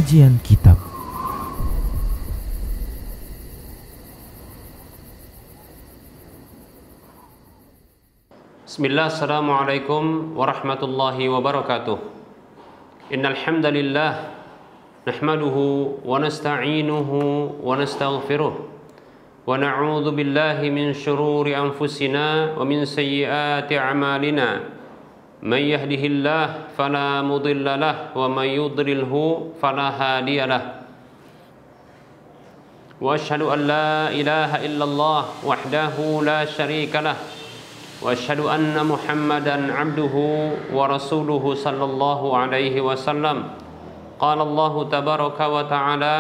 Pengajian Kitab. Bismillah, assalamualaikum warahmatullahi wabarakatuh. Innal hamdalillah nahmaduhu wa nasta'inuhu wa nastaghfiruh wa na'udzu billahi min shururi anfusina wa min sayyiati a'malina. Man yahdihillah fala mudilla lah wa man yudlilhu fala hadiya lah. Wa asyhadu an la ilaha illallah wahdahu la syarika lah. Wa asyhadu anna Muhammadan abduhu wa rasuluhu sallallahu alaihi wasallam. Qala Allah tabaraka wa ta'ala,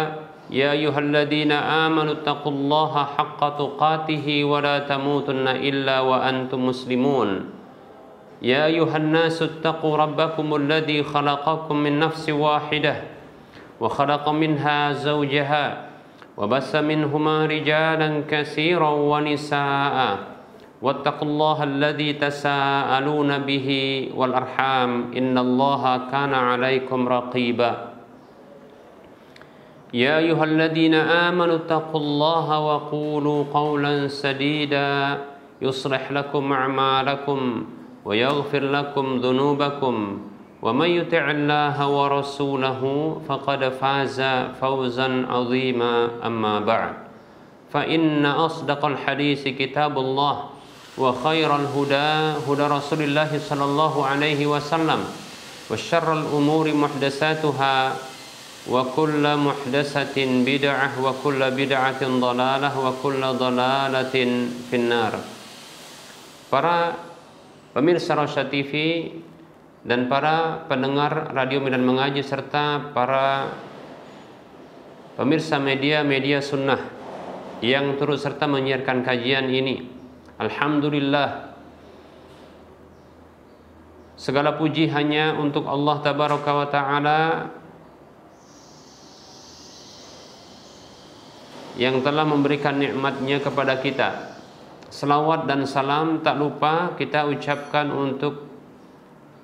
ya ayyuhalladzina amanu taqullaha haqqa tuqatih wa la tamutunna illa wa antum muslimun. Ya ayyuhan nasu ittaqu rabbakumul ladzi khalaqakum min nafsin wahidah wa khalaqa minha zawjaha wa bassa minhuma rijalan katsiran wa nisaa'a. Wattaqullaha alladzi tasaaluna bihi wal arham innallaha kana 'alaikum raqiba. Ya ayyuhalladzina amanu taqullaha wa qulu qawlan sadida yuslih lakum a'malakum wa yaghfir lakum dhunubakum wa may yuti'illaha wa rasulahu faqad faza fawzan 'azima. Amma ba'd, fa inna asdaqal hadits kitabullah wa khairal huda huda Rasulillah sallallahu alaihi wasallam wa syarrul umuri muhdatsatuha wa kullu muhdatsatin bid'ah wa kullu bid'atin dhalalah wa kullu dhalalatin finnar. Para pemirsa Rosyad TV dan para pendengar radio Medan Mengaji serta para pemirsa media sunnah yang turut serta menyiarkan kajian ini, alhamdulillah, segala puji hanya untuk Allah tabaraka wa ta'ala yang telah memberikan nikmatnya kepada kita. Selawat dan salam tak lupa kita ucapkan untuk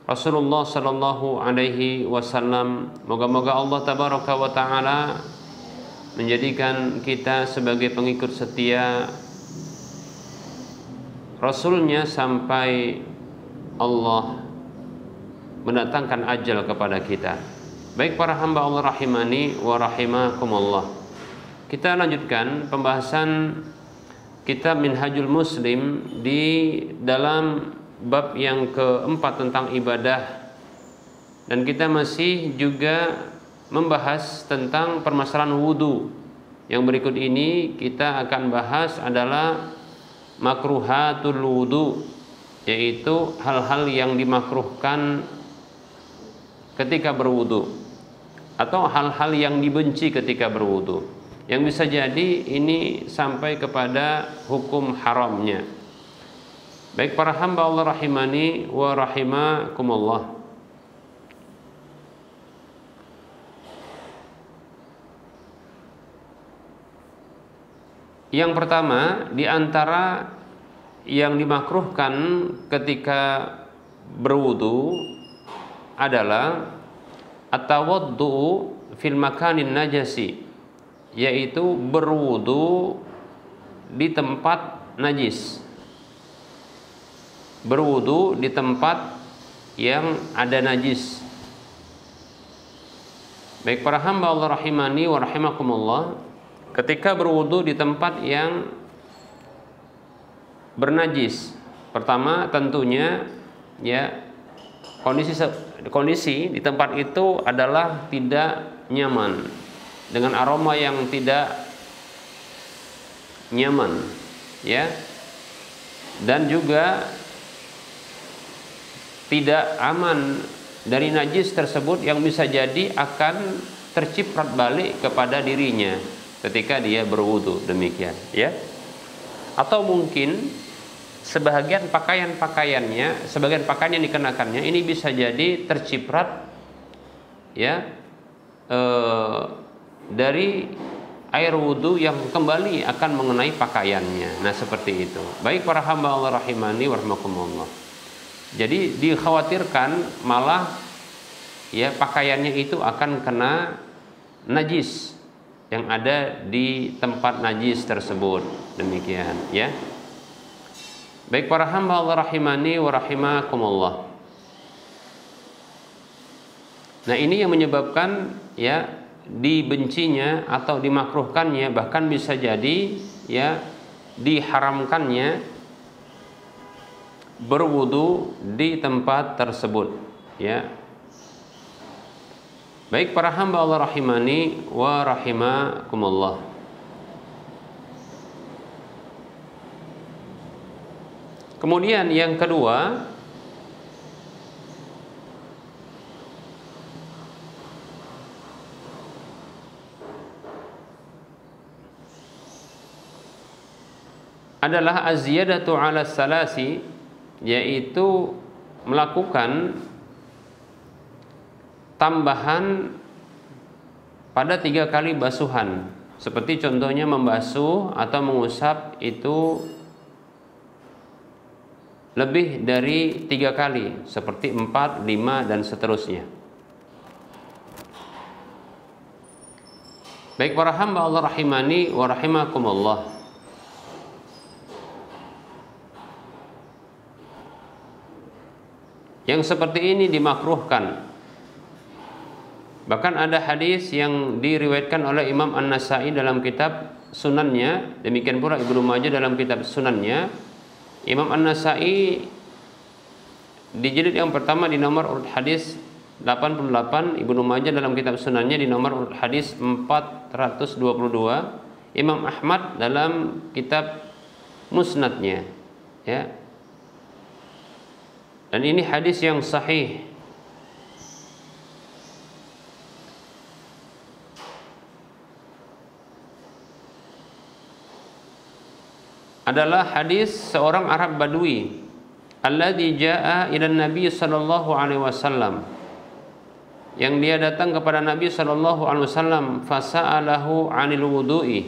Rasulullah sallallahu alaihi wasallam. Moga-moga Allah tabaraka wa ta'ala menjadikan kita sebagai pengikut setia Rasulnya sampai Allah mendatangkan ajal kepada kita. Baik para hamba Allah rahimani wa rahimakumullah, kita lanjutkan pembahasan kitab Minhajul Muslim di dalam bab yang keempat tentang ibadah, dan kita masih juga membahas tentang permasalahan wudu. Yang berikut ini kita akan bahas adalah makruhatul wudu, yaitu hal-hal yang dimakruhkan ketika berwudu atau hal-hal yang dibenci ketika berwudu, yang bisa jadi ini sampai kepada hukum haramnya. Baik para hamba Allah rahimani wa rahimakumullah, yang pertama di antara yang dimakruhkan ketika berwudu adalah at-tawaddu fil makanin najasi, yaitu berwudu di tempat najis, berwudu di tempat yang ada najis. Baik para hamba Allah rahimani wa rahimakumullah, ketika berwudu di tempat yang bernajis, pertama tentunya ya kondisi di tempat itu adalah tidak nyaman, dengan aroma yang tidak nyaman, ya, dan juga tidak aman dari najis tersebut yang bisa jadi akan terciprat balik kepada dirinya ketika dia berwudu, demikian, ya. Atau mungkin sebagian pakaiannya, sebagian pakaian yang dikenakannya ini bisa jadi terciprat, ya, dari air wudu yang kembali akan mengenai pakaiannya. Nah seperti itu. Baik para hamba Allah rahimani wa rahimakumullah, jadi dikhawatirkan malah ya pakaiannya itu akan kena najis yang ada di tempat najis tersebut. Demikian ya. Baik para hamba Allah rahimani wa rahimakumullah. Nah, ini yang menyebabkan ya dibencinya atau dimakruhkannya, bahkan bisa jadi ya diharamkannya berwudu di tempat tersebut ya. Baik para hamba Allah rahimani wa rahimakumullah. Kemudian yang kedua, adalah az-ziyadatu 'ala salasi, yaitu melakukan tambahan pada 3 kali basuhan. Seperti contohnya membasuh atau mengusap itu lebih dari 3 kali, seperti 4, 5 dan seterusnya. Baik para hamba Allah rahimani wa rahimakumullah. Yang seperti ini dimakruhkan. Bahkan ada hadis yang diriwayatkan oleh Imam An-Nasa'i dalam kitab Sunannya, demikian pula Ibnu Majah dalam kitab Sunannya. Imam An-Nasa'i di jilid yang pertama di nomor urut hadis 88, Ibnu Majah dalam kitab Sunannya di nomor urut hadis 422, Imam Ahmad dalam kitab Musnadnya ya. Dan ini hadis yang sahih. Adalah hadis seorang Arab Badui alladzi jaa ila Nabi sallallahu alaihi wasallam, yang dia datang kepada Nabi sallallahu alaihi wasallam, fasa'alahu 'anil wudu'i,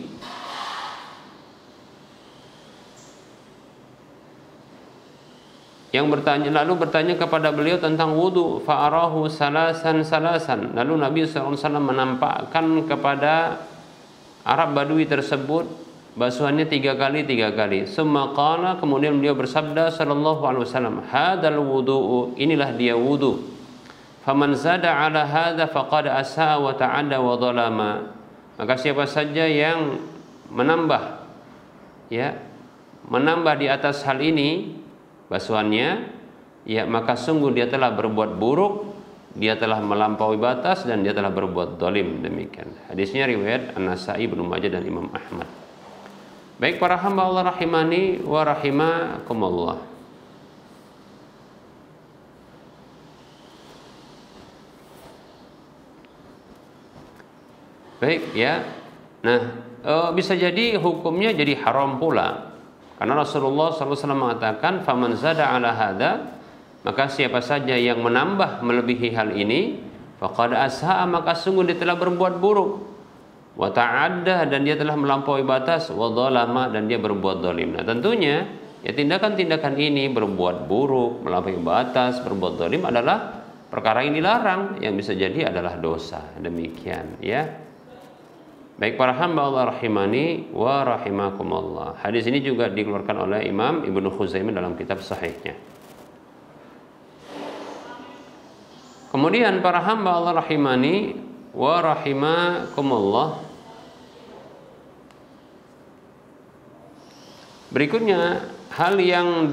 yang lalu bertanya kepada beliau tentang wudu, fa'arahu salasan, lalu Nabi sallallahu alaihi wasallam menampakkan kepada Arab Badui tersebut basuhannya 3 kali. Summa qala, kemudian beliau bersabda sallallahu alaihi wasallam, hadzal wudu'u, inilah dia wudu. Faman zada ala hadza faqad asaa wa ta'adda wa dhalama. Maka siapa saja yang menambah di atas hal ini basuhannya, ya maka sungguh dia telah berbuat buruk, dia telah melampaui batas, dan dia telah berbuat zalim. Demikian hadisnya riwayat An-Nasa'i, Ibnu Majah dan Imam Ahmad. Baik para hamba Allah rahimani wa rahimakumullah. Baik ya. Nah, bisa jadi hukumnya jadi haram pula. Karena Rasulullah SAW mengatakan, faman zada ala hadza, maka siapa saja yang menambah melebihi hal ini, faqad asha'a, maka sungguh dia telah berbuat buruk. Wa ta'adda, dan dia telah melampaui batas, wa dhalama, dan dia berbuat zalim. Nah, tentunya ya tindakan-tindakan ini, berbuat buruk, melampaui batas, berbuat zalim, adalah perkara yang dilarang, yang bisa jadi adalah dosa. Demikian ya. Baik para hamba Allah rahimani wa rahimakumullah. Hadis ini juga dikeluarkan oleh Imam Ibnu Khuzaimah dalam kitab sahihnya. Kemudian para hamba Allah rahimani wa rahimakumullah, berikutnya hal yang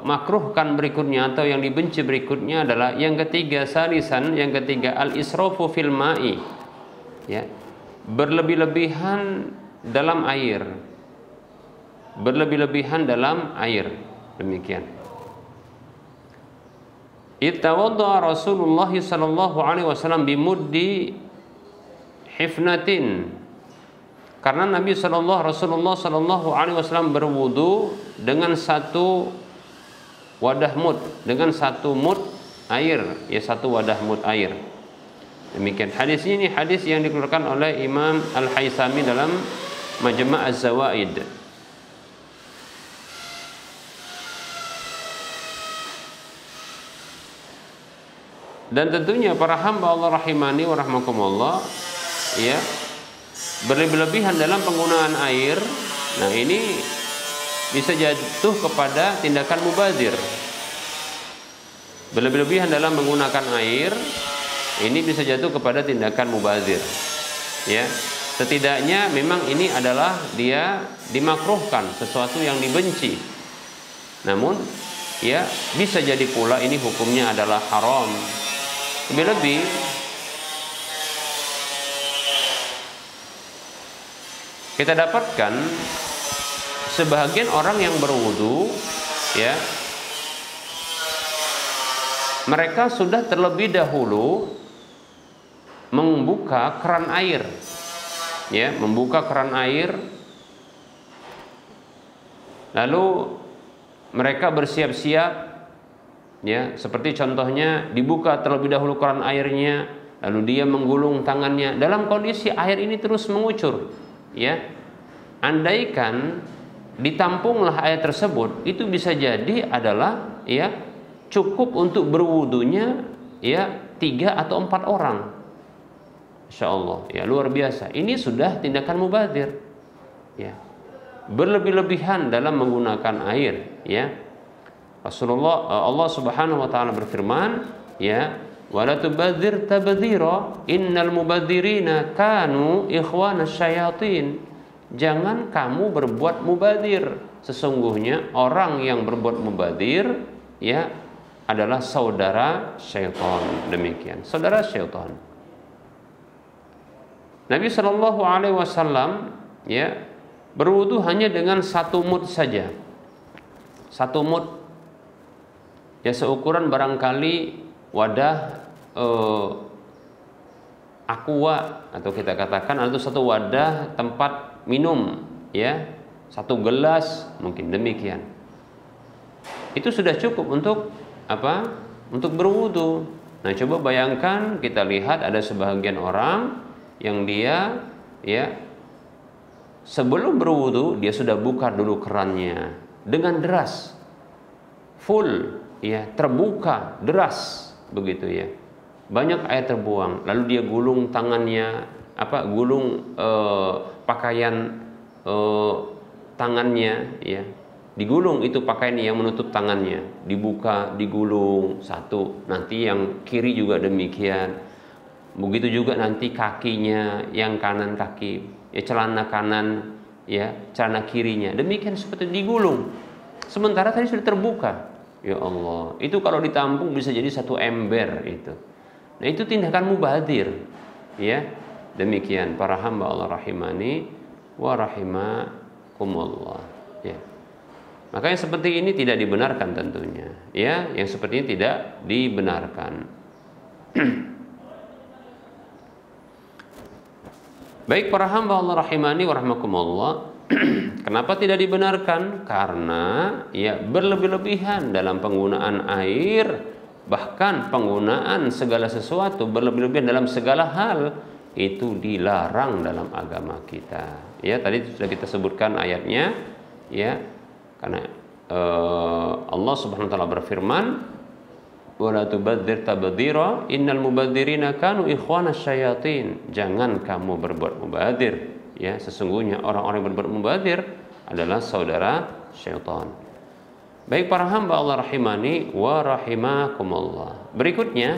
makruhkan berikutnya atau yang dibenci berikutnya adalah yang ketiga, yang ketiga al-israfu fil ma'i, ya, berlebih-lebihan dalam air. Demikian. Ittawadda Rasulullah sallallahu alaihi wasallam bimuddi hifnatin. Karena Rasulullah sallallahu alaihi wasallam berwudu dengan satu wadah mud, dengan satu mud air, ya satu wadah mud air. Demikian. Hadis ini hadis yang dikeluarkan oleh Imam Al-Haisami dalam Majma' Az-Zawaid. Dan tentunya para hamba Allah rahimani wa rahmakumullah, ya, berlebihan dalam penggunaan air. Nah, ini bisa jatuh kepada tindakan mubazir. Berlebihan dalam menggunakan air ini bisa jatuh kepada tindakan mubazir. Ya, setidaknya memang ini adalah dia dimakruhkan, sesuatu yang dibenci. Namun, ya, bisa jadi pula ini hukumnya adalah haram. Lebih-lebih kita dapatkan sebagian orang yang berwudu, ya, mereka sudah terlebih dahulu membuka keran air, ya, membuka keran air, lalu mereka bersiap-siap, ya, seperti contohnya dibuka terlebih dahulu keran airnya, lalu dia menggulung tangannya dalam kondisi air ini terus mengucur, ya. Andaikan ditampunglah air tersebut, itu bisa jadi adalah, ya, cukup untuk berwudunya, ya, 3 atau 4 orang. Insya Allah, ya, luar biasa. Ini sudah tindakan mubazir, ya, berlebih-lebihan dalam menggunakan air, ya. Rasulullah, Allah Subhanahu wa taala berfirman, ya, wala tubadzir tabdzira innal mubadzirina kanu ikhwanasy syayatin. Jangan kamu berbuat mubadzir, sesungguhnya orang yang berbuat mubadzir, ya, adalah saudara syaitan. Demikian, saudara syaitan. Nabi Shallallahu Alaihi Wasallam, ya, berwudu hanya dengan 1 mud saja, 1 mud, ya, seukuran barangkali wadah aqua, atau kita katakan atau 1 wadah tempat minum, ya, 1 gelas mungkin, demikian. Itu sudah cukup untuk apa? Untuk berwudu. Nah, coba bayangkan, kita lihat ada sebagian orang yang dia, ya, sebelum berwudu dia sudah buka dulu kerannya dengan deras, full, ya, terbuka deras begitu, ya, banyak air terbuang, lalu dia gulung tangannya, gulung pakaian tangannya, ya, digulung itu pakaian yang menutup tangannya, dibuka, digulung 1, nanti yang kiri juga demikian. Begitu juga nanti kakinya, yang kanan kaki, ya, celana kanan, ya, celana kirinya, demikian seperti digulung. Sementara tadi sudah terbuka. Ya Allah, itu kalau ditampung bisa jadi 1 ember itu. Nah, itu tindakan mubadzir, ya. Demikian para hamba Allah rahimani wa rahimakumullah, ya. Maka yang seperti ini tidak dibenarkan tentunya, ya, yang seperti ini tidak dibenarkan. Baik para hamba Allah rahimani wa rahmakumullah, kenapa tidak dibenarkan? Karena, ya, berlebih-lebihan dalam penggunaan air, bahkan penggunaan segala sesuatu berlebih-lebihan dalam segala hal itu dilarang dalam agama kita. Ya, tadi sudah kita sebutkan ayatnya, ya, karena Allah Subhanahu wa taala berfirman, wala tubadzir tabdzira innal mubadzirina kanu ikhwanasy syayatin. Jangan kamu berbuat mubadzir, ya, sesungguhnya orang-orang yang berbuat mubadzir adalah saudara syaitan. Baik para hamba Allah rahimani wa rahimakumullah. Berikutnya,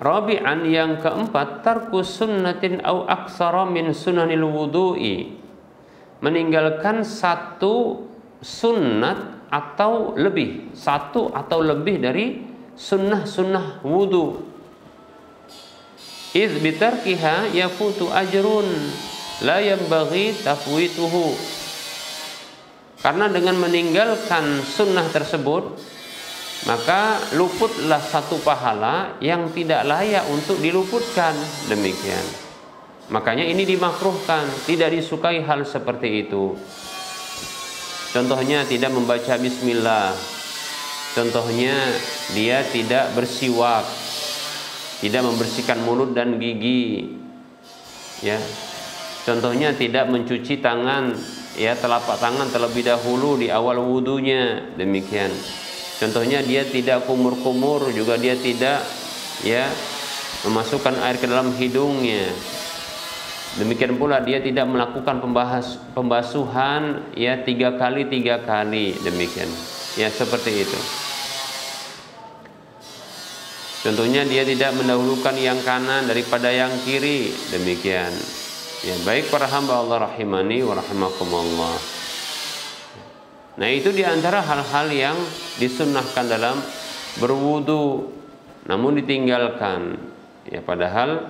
rabi'an, yang keempat, tarku sunnatin au aksara min sunanil wudu'i. Meninggalkan 1 sunnat atau lebih, 1 atau lebih dari sunnah-sunnah wudu. Idz bitarkiha yafutu ajrun la yanbaghi tafwituhu. Karena dengan meninggalkan sunnah tersebut, maka luputlah 1 pahala yang tidak layak untuk diluputkan. Demikian. Makanya ini dimakruhkan, tidak disukai hal seperti itu. Contohnya tidak membaca bismillah. Contohnya dia tidak bersiwak, tidak membersihkan mulut dan gigi, ya. Contohnya tidak mencuci tangan, ya, telapak tangan terlebih dahulu di awal wudunya. Demikian. Contohnya dia tidak kumur-kumur, juga dia tidak ya memasukkan air ke dalam hidungnya. Demikian pula dia tidak melakukan pembasuhan ya 3 kali, demikian. Ya seperti itu. Contohnya dia tidak mendahulukan yang kanan daripada yang kiri, demikian. Ya, baik para hamba Allah rahimani wa rahimakumullah. Nah, itu diantara hal-hal yang disunnahkan dalam berwudu, namun ditinggalkan. Ya, padahal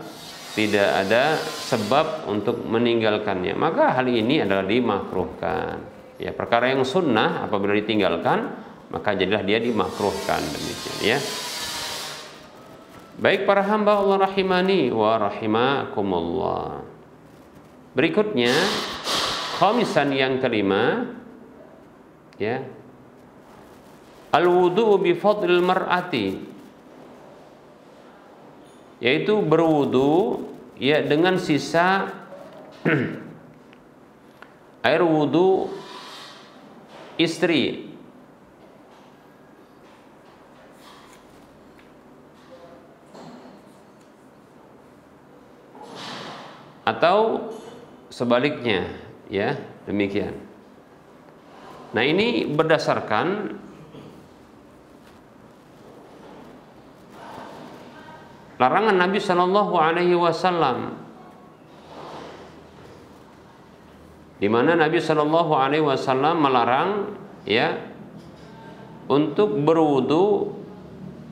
tidak ada sebab untuk meninggalkannya. Maka hal ini adalah dimakruhkan. Ya, perkara yang sunnah apabila ditinggalkan, maka jadilah dia dimakruhkan, demikian ya. Baik para hamba Allah rahimani wa rahimakumullah. Berikutnya, khamisan yang kelima, ya, al-wudu bi fadlil mar'ati, yaitu berwudu ya dengan sisa air wudu istri. Atau sebaliknya, ya, demikian. Nah, ini berdasarkan larangan Nabi Shallallahu Alaihi Wasallam, di mana Nabi Shallallahu Alaihi Wasallam melarang ya untuk berwudu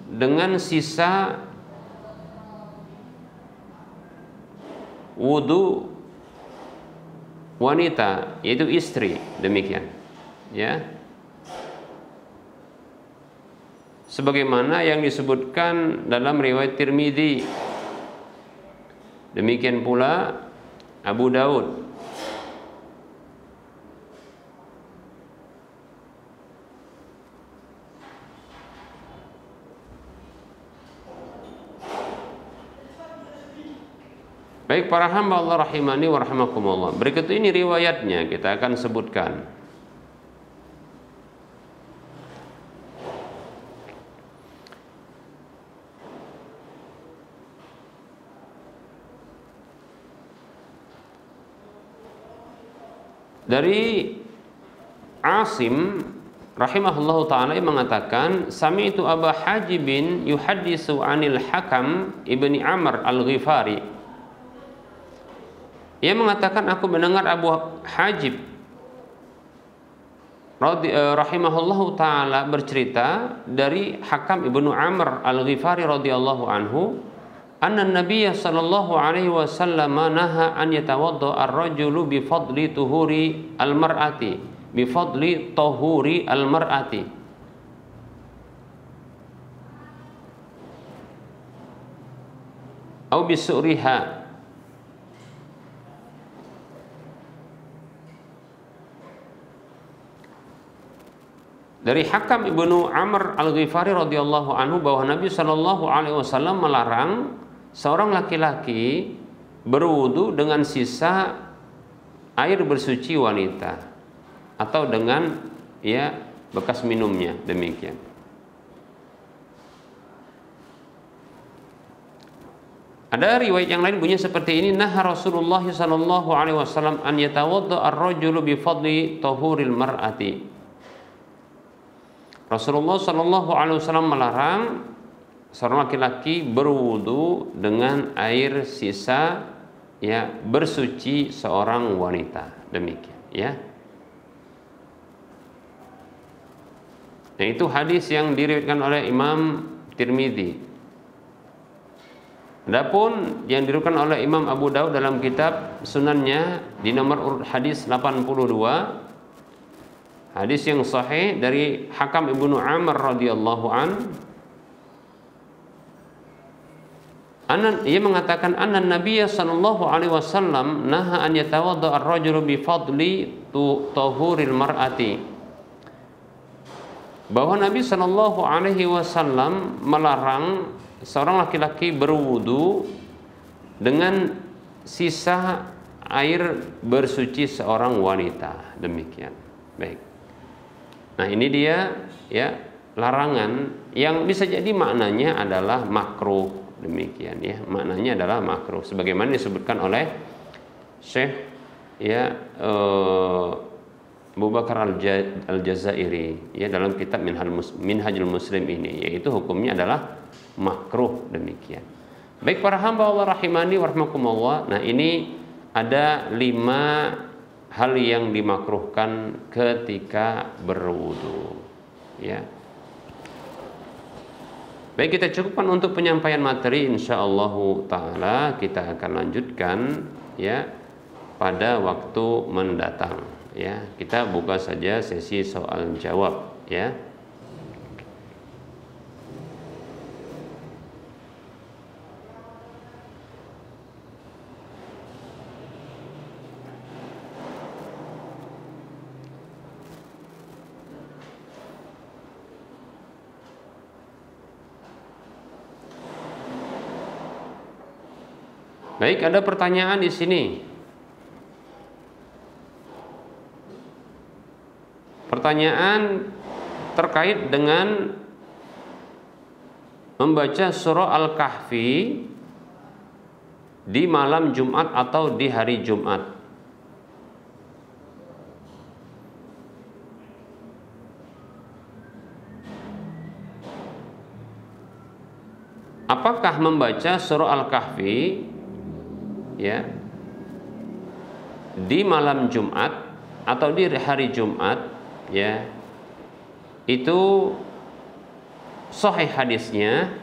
dengan sisa wudu wanita, yaitu istri, demikian ya, sebagaimana yang disebutkan dalam riwayat Tirmidzi, demikian pula Abu Daud. Baik para hamba Allah rahimani wa rahimakumullah. Berikut ini riwayatnya kita akan sebutkan. Dari Asim rahimahullahu taala yang mengatakan, sami'tu Aba Hajibin yuhaddisu 'anil Hakam ibni Amr al-Ghifari. Ia mengatakan, aku mendengar Abu Hajib rahimahullahu taala bercerita dari Hakam ibnu Amr al-Ghifari radhiyallahu anhu, anna Nabiy sallallahu alaihi wasallam naha an yatawadda ar-rajulu bi fadli tuhuri al-mar'ati, bi fadli tuhuri al-mar'ati. Atau bi su'riha. Dari Hakam ibnu Amr al-Ghifari radhiyallahu anhu bahwa Nabi Shallallahu alaihi wasallam melarang seorang laki-laki berwudu dengan sisa air bersuci wanita atau dengan ya bekas minumnya, demikian. Ada riwayat yang lain bunyi seperti ini, nah Rasulullah Shallallahu alaihi wasallam an yatawadda ar-rajulu bi fadli tahuril mar'ati. Rasulullah Shallallahu Alaihi Wasallam melarang seorang laki-laki berwudu dengan air sisa ya bersuci seorang wanita, demikian ya. Nah, itu hadis yang diriwayatkan oleh Imam Tirmidzi. Adapun yang diriwayatkan oleh Imam Abu Daud dalam kitab Sunannya di nomor urut hadis 82, hadis yang sahih dari Hakam ibnu Amr radhiyallahu an, ia mengatakan anna Nabiy sallallahu alaihi wasallam naha an yatawadda ar-rajulu bi fadli tuhuril mar'ati, bahwa Nabi sallallahu alaihi wasallam melarang seorang laki-laki berwudu dengan sisa air bersuci seorang wanita, demikian. Baik. Nah, ini dia ya larangan yang bisa jadi maknanya adalah makruh, demikian ya, maknanya adalah makruh sebagaimana disebutkan oleh Syekh ya Abu Bakar Al-Jazairi ya dalam kitab Minhajul Muslim ini, yaitu hukumnya adalah makruh, demikian. Baik para hamba Allah rahimani wa rahmakumullah. Nah, ini ada 5 hal yang dimakruhkan ketika berwudu ya. Baik, kita cukupkan untuk penyampaian materi, insyaallah taala kita akan lanjutkan ya pada waktu mendatang ya. Kita buka saja sesi soal jawab ya. Baik, ada pertanyaan di sini. Pertanyaan terkait dengan membaca surah Al-Kahfi di malam Jumat atau di hari Jumat. Apakah membaca surah Al-Kahfi ya di malam Jumat atau di hari Jumat ya itu sahih hadisnya?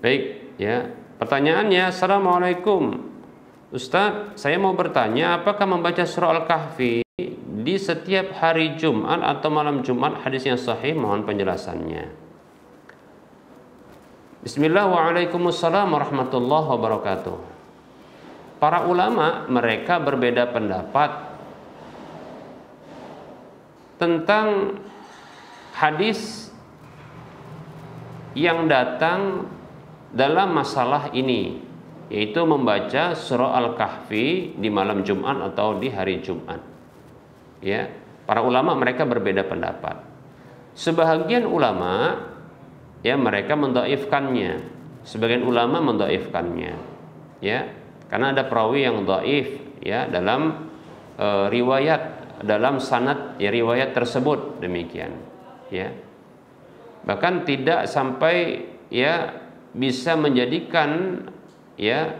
Baik ya, pertanyaannya, Assalamualaikum Ustadz, saya mau bertanya, apakah membaca surah Al-Kahfi di setiap hari Jumat atau malam Jumat hadisnya sahih? Mohon penjelasannya. Bismillah, waalaikumsalam warahmatullahi wabarakatuh. Para ulama mereka berbeda pendapat tentang hadis yang datang dalam masalah ini, yaitu membaca surah Al-Kahfi di malam Jumat atau di hari Jumat. Ya, para ulama mereka berbeda pendapat. Sebahagian ulama ya mereka mendhaifkannya, sebagian ulama mendhaifkannya. Ya, karena ada perawi yang dhaif ya dalam riwayat, dalam sanad ya riwayat tersebut, demikian. Ya. Bahkan tidak sampai ya bisa menjadikan ya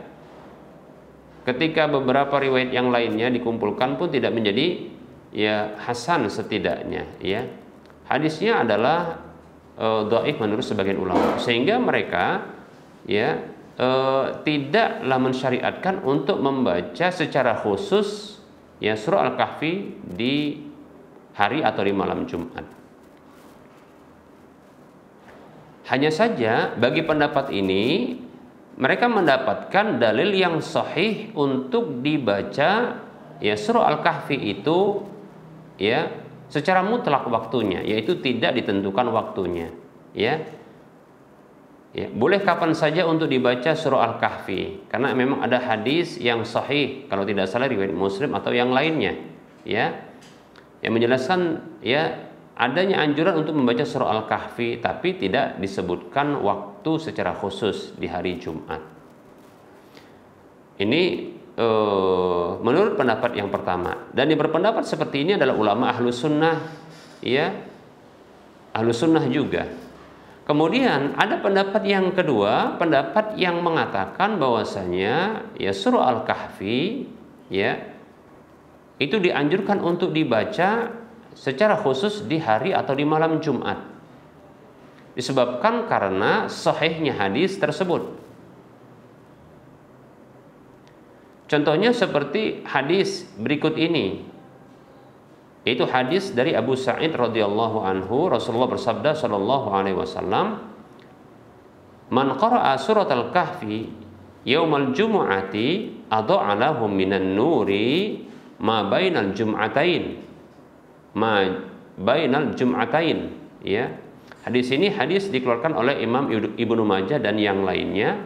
ketika beberapa riwayat yang lainnya dikumpulkan pun tidak menjadi ya hasan setidaknya ya. Hadisnya adalah dhaif menurut sebagian ulama, sehingga mereka ya tidaklah mensyariatkan untuk membaca secara khusus ya surah Al-Kahfi di hari atau di malam Jumat. Hanya saja bagi pendapat ini mereka mendapatkan dalil yang sahih untuk dibaca ya surah Al-Kahfi itu ya secara mutlak waktunya, yaitu tidak ditentukan waktunya ya. Ya, boleh kapan saja untuk dibaca surah Al-Kahfi karena memang ada hadis yang sahih, kalau tidak salah riwayat Muslim atau yang lainnya ya, yang menjelaskan ya adanya anjuran untuk membaca surah Al-Kahfi, tapi tidak disebutkan waktu secara khusus di hari Jumat. Ini menurut pendapat yang pertama, dan yang berpendapat seperti ini adalah ulama ahlu sunnah ya, ahlu sunnah juga. Kemudian ada pendapat yang kedua, pendapat yang mengatakan bahwasanya ya surah Al-Kahfi ya itu dianjurkan untuk dibaca secara khusus di hari atau di malam Jumat, disebabkan karena sahihnya hadis tersebut. Contohnya seperti hadis berikut ini, yaitu hadis dari Abu Sa'id radhiyallahu anhu, Rasulullah bersabda sallallahu alaihi wasallam, "Man qara'a surat Al-Kahfi yaumal jumu'ati adha'alahu minan nuri ma bainal jum'atain. Ma bainal jum'atain, ya. Hadis ini hadis dikeluarkan oleh Imam Ibnu Majah dan yang lainnya.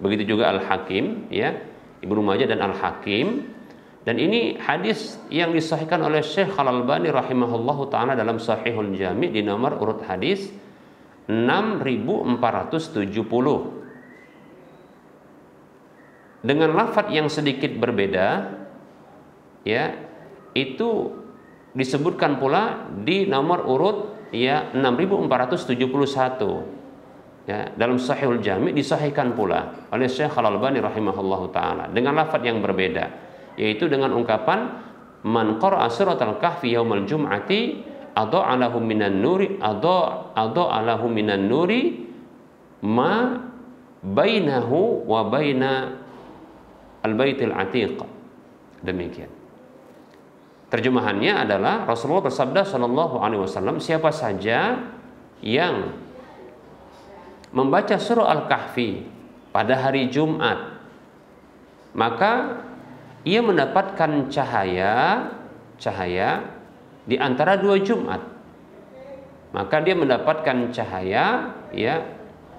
Begitu juga Al-Hakim, ya. Ibnu Majah dan Al-Hakim. Dan ini hadis yang disahihkan oleh Syekh Al-Albani rahimahullahu taala dalam Sahihul Jami' di nomor urut hadis 6470. Dengan lafadz yang sedikit berbeda, ya, itu disebutkan pula di nomor urut ya 6471. Ya, dalam Sahihul Jami' disahihkan pula oleh Syekh Al-Albani rahimahullahu taala dengan lafadz yang berbeda, yaitu dengan ungkapan man qara'a suratal kahfi yaumal jum'ati adha'alahu minan nuri adha'alahu minan nuri ma bainahu wa baina al-baitil atiq. Demikian. Terjemahannya adalah Rasulullah bersabda sallallahu alaihi wasallam, siapa saja yang membaca surah Al-Kahfi pada hari Jumat, maka ia mendapatkan cahaya di antara dua Jumat. Maka dia mendapatkan cahaya, ya,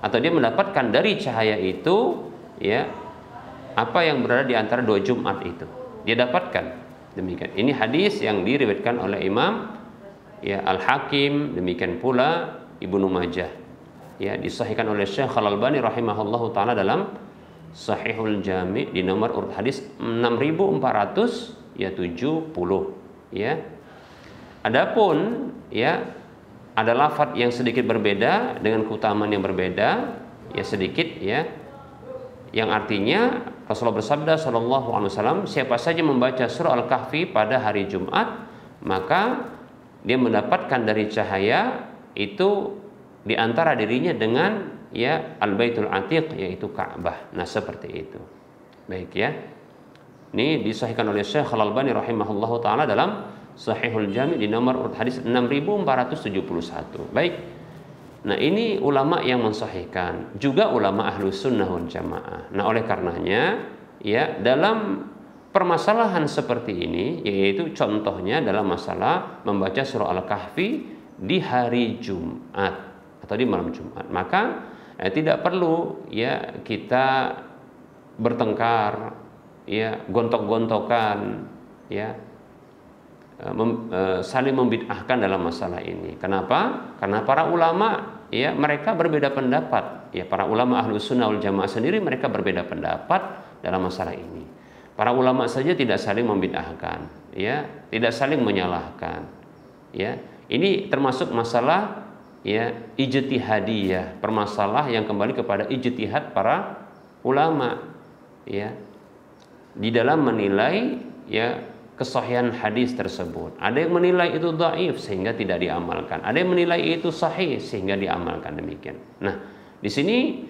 atau dia mendapatkan dari cahaya itu, ya, apa yang berada di antara dua Jumat itu. Dia dapatkan. Demikian. Ini hadis yang diriwayatkan oleh Imam, ya, Al-Hakim, demikian pula Ibnu Majah. Ya, disahihkan oleh Syekh Al-Albani rahimahullahu taala dalam Sahihul Jami' di nomor urut hadis 6470, ya. Adapun, ya, ada lafadz yang sedikit berbeda dengan keutamaan yang berbeda, ya, sedikit, ya, yang artinya Rasulullah bersabda sallallahu alaihi wasallam, siapa saja membaca surah Al-Kahfi pada hari Jumat, maka dia mendapatkan dari cahaya itu di antara dirinya dengan, ya, Al-Baitul Atiq, yaitu Ka'bah. Nah, seperti itu. Baik, ya. Ini disahihkan oleh Syekh Al-Albani rahimahullahu taala dalam Sahihul Jami' di nomor urut hadis 6471. Baik. Nah, ini ulama yang mensahihkan, juga ulama Ahlus Sunnah wal Jamaah. Nah, oleh karenanya, ya, dalam permasalahan seperti ini, yaitu contohnya dalam masalah membaca surah Al-Kahfi di hari Jumat atau di malam Jumat, maka tidak perlu, ya, kita bertengkar, ya, gontok-gontokan, ya, saling membid'ahkan dalam masalah ini. Kenapa? Karena para ulama, ya, mereka berbeda pendapat. Ya, para ulama Ahlus Sunnah wal Jamaah sendiri mereka berbeda pendapat dalam masalah ini. Para ulama saja tidak saling membid'ahkan, ya, tidak saling menyalahkan. Ya, ini termasuk masalah, ya, ijtihadiyah, permasalah yang kembali kepada ijtihad para ulama, ya, di dalam menilai, ya, kesahihan hadis tersebut. Ada yang menilai itu dhaif sehingga tidak diamalkan. Ada yang menilai itu sahih sehingga diamalkan, demikian. Nah, di sini,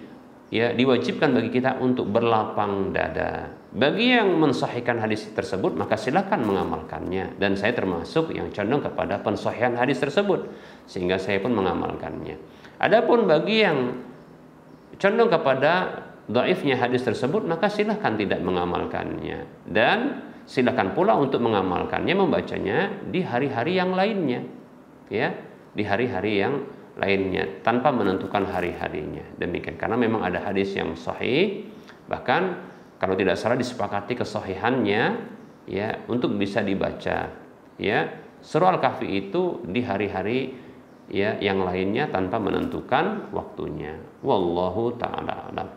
ya, diwajibkan bagi kita untuk berlapang dada. Bagi yang mensahihkan hadis tersebut, maka silakan mengamalkannya, dan saya termasuk yang condong kepada pensahihan hadis tersebut sehingga saya pun mengamalkannya. Adapun bagi yang condong kepada dhaifnya hadis tersebut, maka silakan tidak mengamalkannya, dan silakan pula untuk mengamalkannya, membacanya di hari-hari yang lainnya, ya, di hari-hari yang lainnya tanpa menentukan hari-harinya. Demikian, karena memang ada hadis yang sahih, bahkan kalau tidak salah disepakati kesahihannya, ya, untuk bisa dibaca, ya, surah Al-Kahfi itu di hari-hari, ya, yang lainnya tanpa menentukan waktunya. Wallahu ta'ala alam.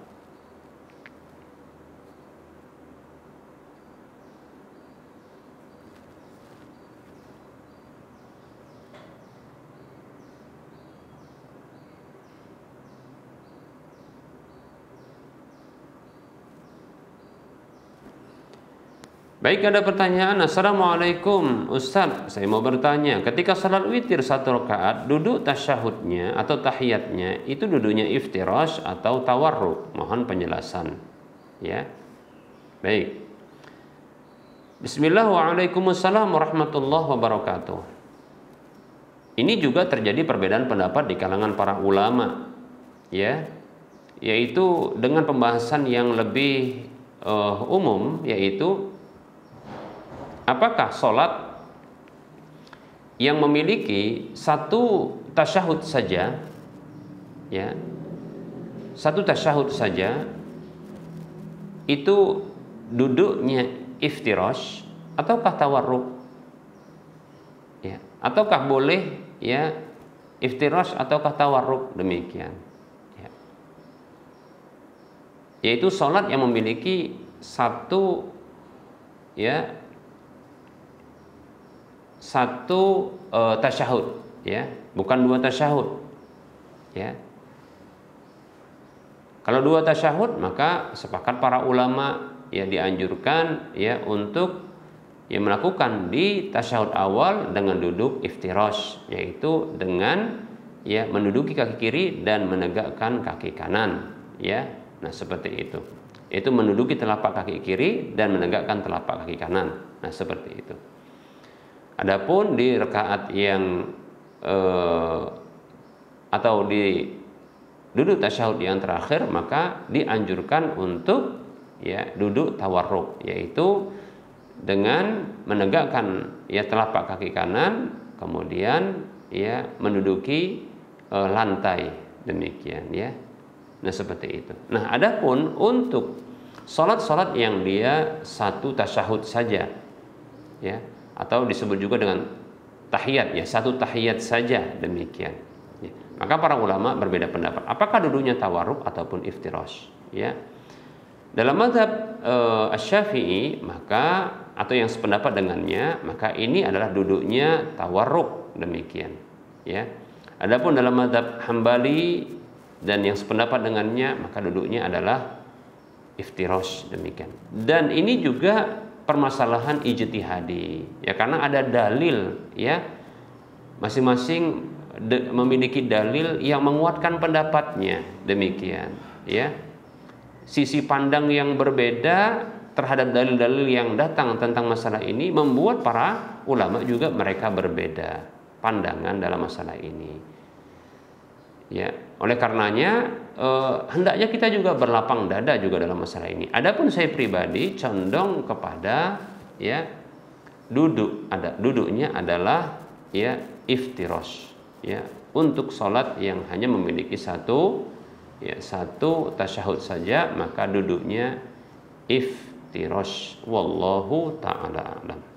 Baik, ada pertanyaan. Assalamualaikum Ustaz, saya mau bertanya, ketika salat witir 1 rakaat, duduk tasyahudnya atau tahiyatnya itu duduknya iftirash atau tawarruk? Mohon penjelasan, ya. Baik. Bismillah, waalaikumsalam warahmatullahi wabarakatuh. Ini juga terjadi perbedaan pendapat di kalangan para ulama, ya, yaitu dengan pembahasan yang lebih umum, yaitu apakah sholat yang memiliki satu tasyahud saja, ya, satu tasyahud saja itu duduknya iftirash ataukah tawarruk, ya, ataukah boleh ya iftirash ataukah tawarruk, demikian, ya. Yaitu sholat yang memiliki satu, ya, satu tasyahud, ya, bukan dua tasyahud, ya. Kalau dua tasyahud maka sepakat para ulama ya dianjurkan ya untuk ya melakukan di tasyahud awal dengan duduk iftirash, yaitu dengan ya menduduki kaki kiri dan menegakkan kaki kanan, ya. Nah, seperti itu. Itu menduduki telapak kaki kiri dan menegakkan telapak kaki kanan. Nah, seperti itu. Adapun di rakaat yang atau di duduk tasyahud yang terakhir maka dianjurkan untuk ya duduk tawarruk, yaitu dengan menegakkan ya telapak kaki kanan kemudian ya menduduki lantai, demikian, ya. Nah, seperti itu. Nah, adapun untuk salat-salat yang dia satu tasyahud saja, ya, atau disebut juga dengan tahiyat, ya, satu tahiyat saja, demikian, ya. Maka para ulama berbeda pendapat apakah duduknya tawarruk ataupun iftirash, ya. Dalam mazhab Asy-Syafi'i maka atau yang sependapat dengannya maka ini adalah duduknya tawarruk, demikian, ya. Adapun dalam mazhab Hambali dan yang sependapat dengannya maka duduknya adalah iftirash, demikian. Dan ini juga permasalahan ijtihadi, ya, karena ada dalil, ya, masing-masing memiliki dalil yang menguatkan pendapatnya, demikian, ya. Sisi pandang yang berbeda terhadap dalil-dalil yang datang tentang masalah ini membuat para ulama juga mereka berbeda pandangan dalam masalah ini, ya. Oleh karenanya hendaknya kita juga berlapang dada juga dalam masalah ini. Adapun saya pribadi condong kepada ya duduknya adalah ya iftirash, ya, untuk sholat yang hanya memiliki satu tasyahud saja maka duduknya iftirash, wallahu ta'ala a'lam.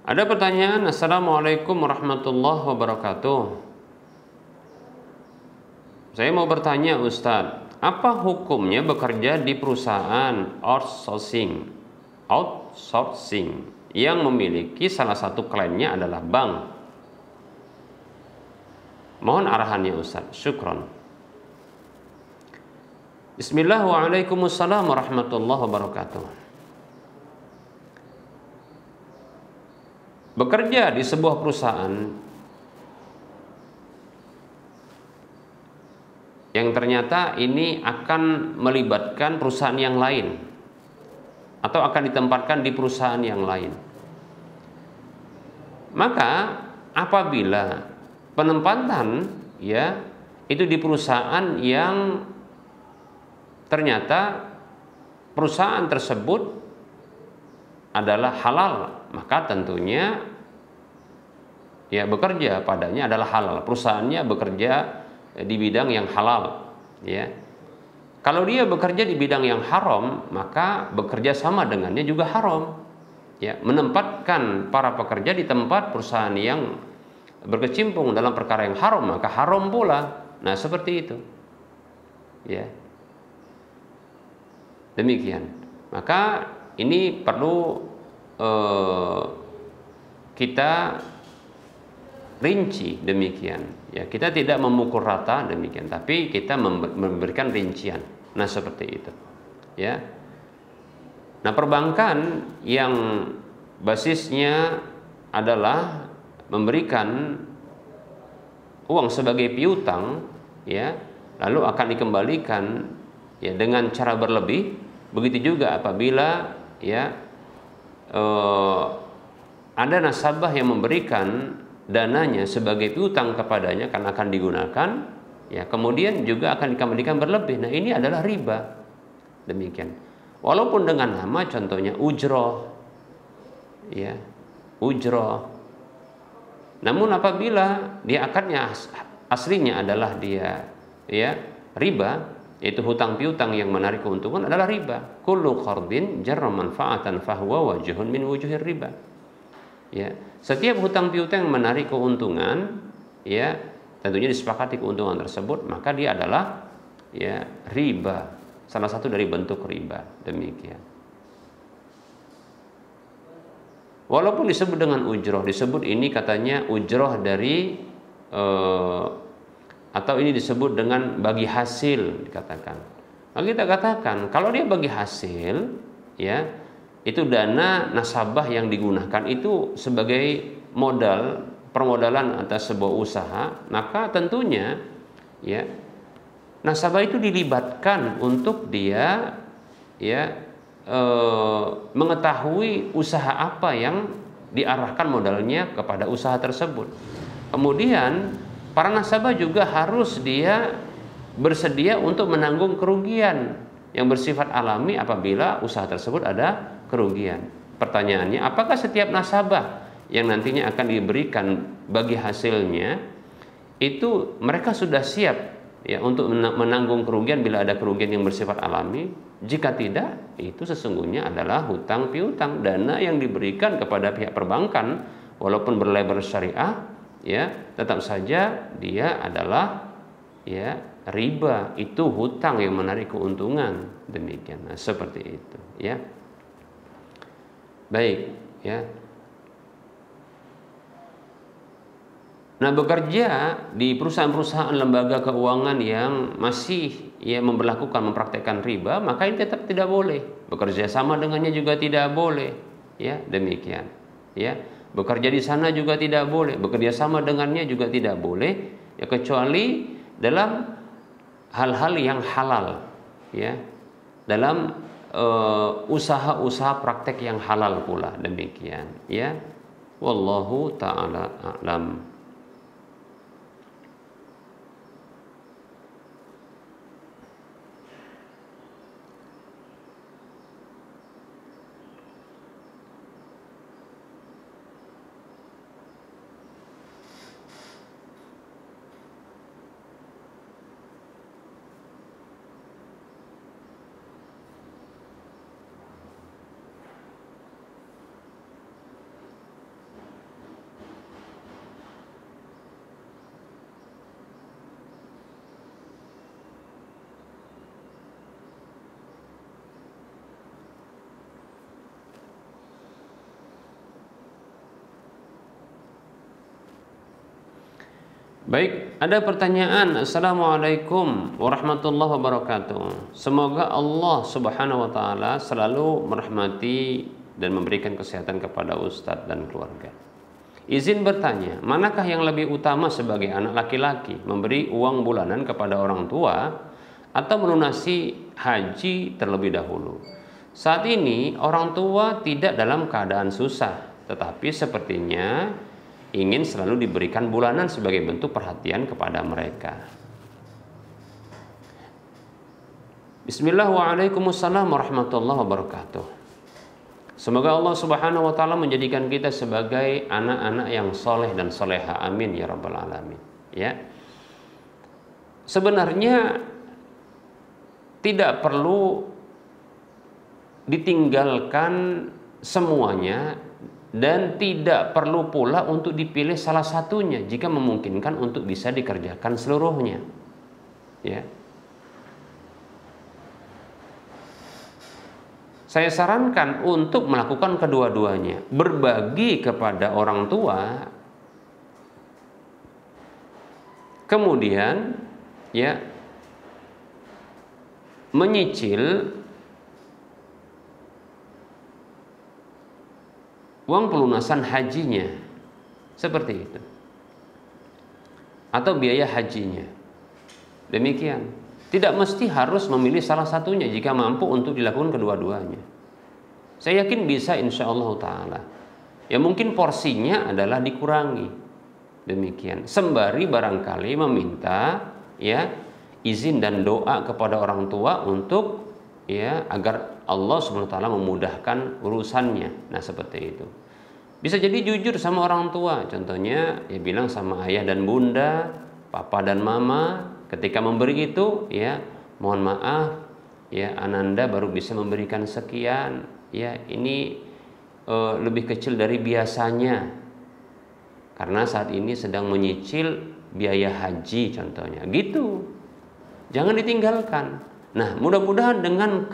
Ada pertanyaan, Assalamualaikum warahmatullahi wabarakatuh. Saya mau bertanya Ustadz, apa hukumnya bekerja di perusahaan outsourcing yang memiliki salah satu kliennya adalah bank? Mohon arahannya Ustadz, syukron. Bismillahirrahmanirrahim. Waalaikumsalam warahmatullahi wabarakatuh. Bekerja di sebuah perusahaan yang ternyata ini akan melibatkan perusahaan yang lain atau akan ditempatkan di perusahaan yang lain, maka apabila penempatan ya itu di perusahaan yang ternyata perusahaan tersebut adalah halal, maka tentunya ya bekerja padanya adalah halal. Perusahaannya bekerja di bidang yang halal, ya. Kalau dia bekerja di bidang yang haram, maka bekerja sama dengannya juga haram, ya. Menempatkan para pekerja di tempat perusahaan yang berkecimpung dalam perkara yang haram, maka haram pula. Nah, seperti itu, ya. Demikian. Maka ini perlu kita rinci demikian. Ya, kita tidak memukul rata demikian, tapi kita memberikan rincian. Nah, seperti itu. Ya. Nah, perbankan yang basisnya adalah memberikan uang sebagai piutang, ya, lalu akan dikembalikan ya dengan cara berlebih. Begitu juga apabila ya ada nasabah yang memberikan dananya sebagai piutang kepadanya karena akan digunakan, ya, kemudian juga akan dikembalikan berlebih. Nah, ini adalah riba. Demikian. Walaupun dengan nama contohnya ujroh, ya, ujroh. Namun apabila dia akadnya aslinya adalah dia ya riba, yaitu hutang piutang yang menarik keuntungan adalah riba. Kullu qardin jarra manfaatan fahuwa wajhun min wujuhir riba. Ya, setiap hutang piutang yang menarik keuntungan, ya, tentunya disepakati keuntungan tersebut, maka dia adalah ya riba, salah satu dari bentuk riba. Demikian. Walaupun disebut dengan ujroh, disebut ini katanya ujroh dari atau ini disebut dengan bagi hasil dikatakan. Maka kita katakan kalau dia bagi hasil, ya, itu dana nasabah yang digunakan itu sebagai modal permodalan atas sebuah usaha, maka tentunya ya nasabah itu dilibatkan untuk dia ya mengetahui usaha apa yang diarahkan modalnya kepada usaha tersebut. Kemudian para nasabah juga harus dia bersedia untuk menanggung kerugian yang bersifat alami apabila usaha tersebut ada kerugian. Pertanyaannya, apakah setiap nasabah yang nantinya akan diberikan bagi hasilnya itu mereka sudah siap ya untuk menanggung kerugian bila ada kerugian yang bersifat alami? Jika tidak, itu sesungguhnya adalah hutang piutang, dana yang diberikan kepada pihak perbankan walaupun berlabel syariah, ya, tetap saja dia adalah ya riba, itu hutang yang menarik keuntungan. Demikian. Nah, seperti itu, ya. Baik, ya. Nah, bekerja di perusahaan-perusahaan lembaga keuangan yang masih ya mempraktekkan riba, maka ini tetap tidak boleh. Bekerja sama dengannya juga tidak boleh, ya, demikian. Ya, bekerja di sana juga tidak boleh, bekerja sama dengannya juga tidak boleh, ya, kecuali dalam hal-hal yang halal, ya, dalam usaha-usaha praktek yang halal pula. Demikian, ya. Wallahu ta'ala a'lam. Baik, ada pertanyaan. Assalamualaikum warahmatullahi wabarakatuh. Semoga Allah Subhanahu wa taala selalu merahmati dan memberikan kesehatan kepada Ustadz dan keluarga. Izin bertanya, manakah yang lebih utama sebagai anak laki-laki, memberi uang bulanan kepada orang tua atau melunasi haji terlebih dahulu? Saat ini orang tua tidak dalam keadaan susah, tetapi sepertinya ingin selalu diberikan bulanan sebagai bentuk perhatian kepada mereka. Bismillah, waalaikumsalam warahmatullahi wabarakatuh. Semoga Allah Subhanahu wa taala menjadikan kita sebagai anak-anak yang soleh dan soleha. Amin ya rabbal alamin. Ya. Sebenarnya tidak perlu ditinggalkan semuanya dan tidak perlu pula untuk dipilih salah satunya jika memungkinkan untuk bisa dikerjakan seluruhnya. Ya. Saya sarankan untuk melakukan kedua-duanya, berbagi kepada orang tua, kemudian ya menyicil uang pelunasan hajinya, seperti itu, atau biaya hajinya. Demikian. Tidak mesti harus memilih salah satunya jika mampu untuk dilakukan kedua-duanya. Saya yakin bisa, insya Allah Ta'ala. Ya mungkin porsinya adalah dikurangi. Demikian. Sembari barangkali meminta ya izin dan doa kepada orang tua untuk ya agar Allah SWT memudahkan urusannya. Nah seperti itu. Bisa jadi jujur sama orang tua. Contohnya ya bilang sama ayah dan bunda, papa dan mama, ketika memberi itu, ya mohon maaf, ya Ananda baru bisa memberikan sekian, ya ini lebih kecil dari biasanya, karena saat ini sedang menyicil biaya haji, contohnya, gitu. Jangan ditinggalkan. Nah, mudah-mudahan dengan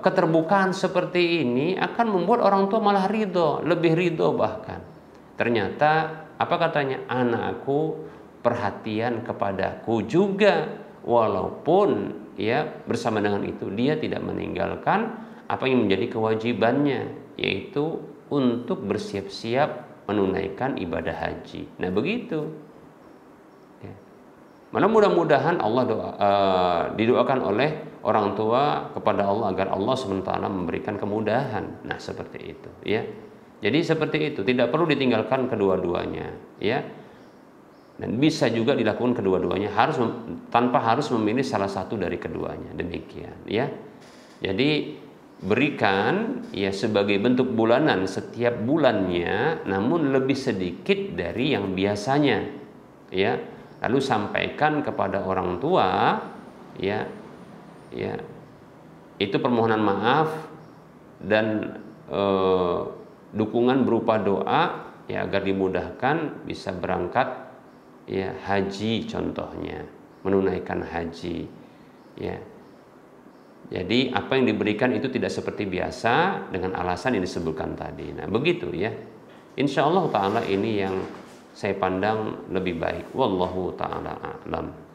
keterbukaan seperti ini akan membuat orang tua malah ridho, lebih ridho bahkan. Ternyata apa katanya? Anakku perhatian kepadaku juga, walaupun ya bersama dengan itu dia tidak meninggalkan apa yang menjadi kewajibannya, yaitu untuk bersiap-siap menunaikan ibadah haji. Nah begitu. Ya. Mana mudah-mudahan Allah didoakan oleh orang tua kepada Allah agar Allah SWT memberikan kemudahan. Nah seperti itu, ya. Jadi seperti itu, tidak perlu ditinggalkan kedua-duanya, ya. Dan bisa juga dilakukan kedua-duanya, tanpa harus memilih salah satu dari keduanya. Demikian, ya. Jadi berikan ya sebagai bentuk bulanan setiap bulannya, namun lebih sedikit dari yang biasanya, ya. Lalu sampaikan kepada orang tua, ya, ya. Itu permohonan maaf dan dukungan berupa doa ya agar dimudahkan bisa berangkat ya haji, contohnya menunaikan haji, ya. Jadi apa yang diberikan itu tidak seperti biasa dengan alasan yang disebutkan tadi. Nah begitu ya. Insya Allah Ta'ala ini yang saya pandang lebih baik. Wallahu ta'ala a'lam.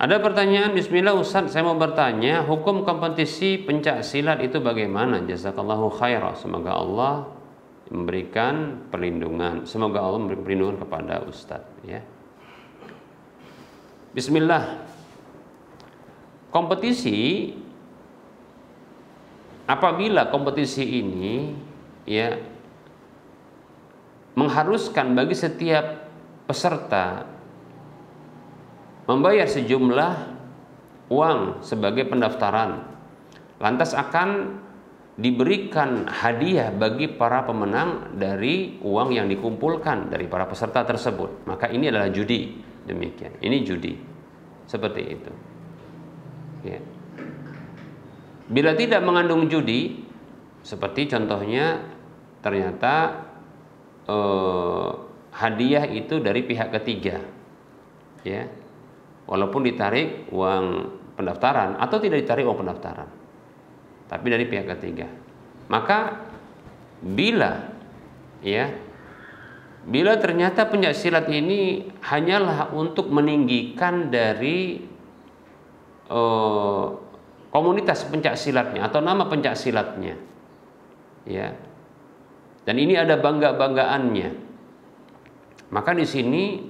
Ada pertanyaan, bismillah Ustaz, saya mau bertanya, hukum kompetisi pencak silat itu bagaimana? Jazakallahu khairan. Semoga Allah memberikan perlindungan. Semoga Allah memberikan perlindungan kepada Ustaz, ya. Bismillah. Kompetisi, apabila kompetisi ini ya mengharuskan bagi setiap peserta membayar sejumlah uang sebagai pendaftaran, lantas akan diberikan hadiah bagi para pemenang dari uang yang dikumpulkan dari para peserta tersebut, maka ini adalah judi. Demikian, ini judi, seperti itu, ya. Bila tidak mengandung judi, seperti contohnya ternyata hadiah itu dari pihak ketiga, ya, walaupun ditarik uang pendaftaran atau tidak ditarik uang pendaftaran, tapi dari pihak ketiga, maka bila ternyata pencaksilat ini hanyalah untuk meninggikan dari komunitas pencaksilatnya atau nama pencaksilatnya, ya, dan ini ada bangga-banggaannya, maka di sini